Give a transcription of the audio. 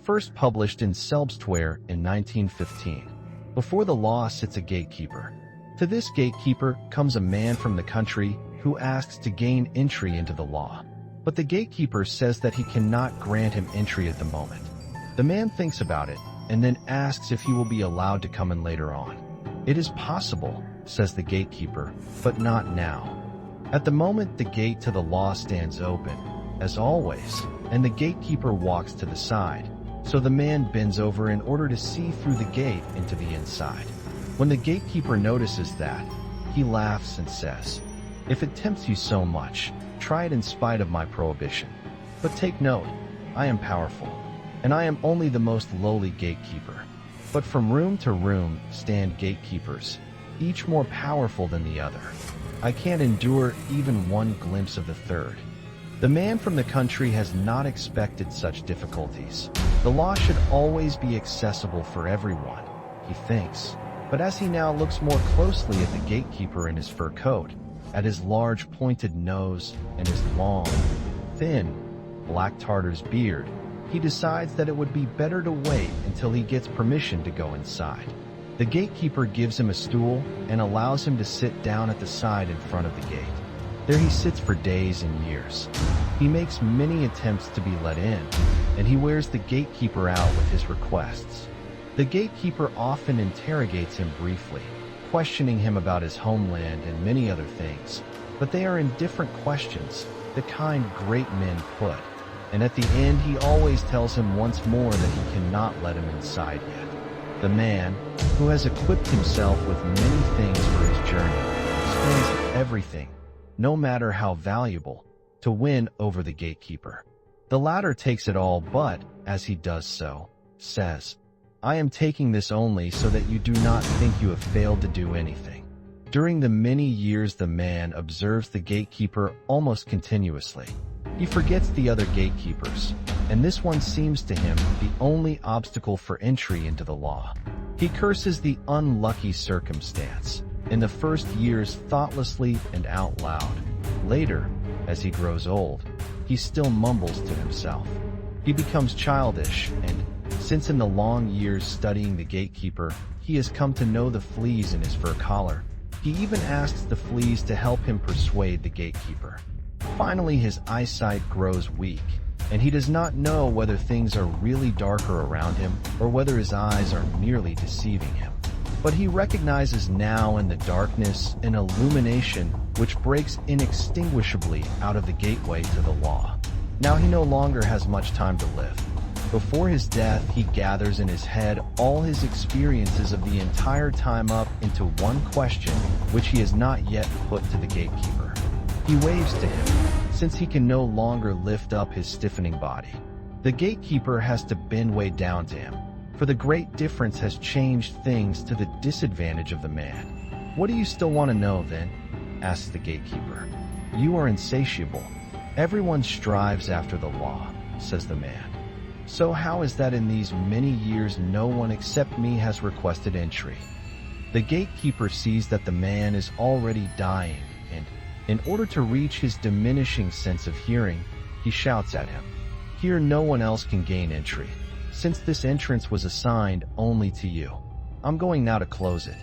first published in Selbstware in 1915. Before the law sits a gatekeeper. To this gatekeeper comes a man from the country who asks to gain entry into the law. But the gatekeeper says that he cannot grant him entry at the moment. The man thinks about it and then asks if he will be allowed to come in later on. "It is possible," says the gatekeeper, "but not now." At the moment, the gate to the law stands open, as always, and the gatekeeper walks to the side, so the man bends over in order to see through the gate into the inside. When the gatekeeper notices that, he laughs and says, "If it tempts you so much, try it in spite of my prohibition. But take note, I am powerful, and I am only the most lowly gatekeeper. But from room to room stand gatekeepers, each more powerful than the other. I can't endure even one glimpse of the third." The man from the country has not expected such difficulties. The law should always be accessible for everyone, he thinks. But as he now looks more closely at the gatekeeper in his fur coat, at his large pointed nose and his long, thin, black Tartar's beard, he decides that it would be better to wait until he gets permission to go inside. The gatekeeper gives him a stool and allows him to sit down at the side in front of the gate. There he sits for days and years. He makes many attempts to be let in, and he wears the gatekeeper out with his requests. The gatekeeper often interrogates him briefly, questioning him about his homeland and many other things, but they are indifferent questions, the kind great men put, and at the end he always tells him once more that he cannot let him inside yet. The man, who has equipped himself with many things for his journey, spends everything, no matter how valuable, to win over the gatekeeper. The latter takes it all but, as he does so, says, "I am taking this only so that you do not think you have failed to do anything." During the many years the man observes the gatekeeper almost continuously. He forgets the other gatekeepers, and this one seems to him the only obstacle for entry into the law. He curses the unlucky circumstance, in the first years thoughtlessly and out loud. Later, as he grows old, he still mumbles to himself. He becomes childish, and since in the long years studying the gatekeeper, he has come to know the fleas in his fur collar, he even asks the fleas to help him persuade the gatekeeper. Finally, his eyesight grows weak, and he does not know whether things are really darker around him or whether his eyes are merely deceiving him. But he recognizes now in the darkness an illumination which breaks inextinguishably out of the gateway to the law. Now he no longer has much time to live. Before his death, he gathers in his head all his experiences of the entire time up into one question, which he has not yet put to the gatekeeper. He waves to him, since he can no longer lift up his stiffening body. The gatekeeper has to bend way down to him, for the great difference has changed things to the disadvantage of the man. "What do you still want to know, then?" asks the gatekeeper. "You are insatiable. Everyone strives after the law," says the man. "So how is that in these many years no one except me has requested entry?" The gatekeeper sees that the man is already dying, and, in order to reach his diminishing sense of hearing, he shouts at him, "Here no one else can gain entry, since this entrance was assigned only to you. I'm going now to close it.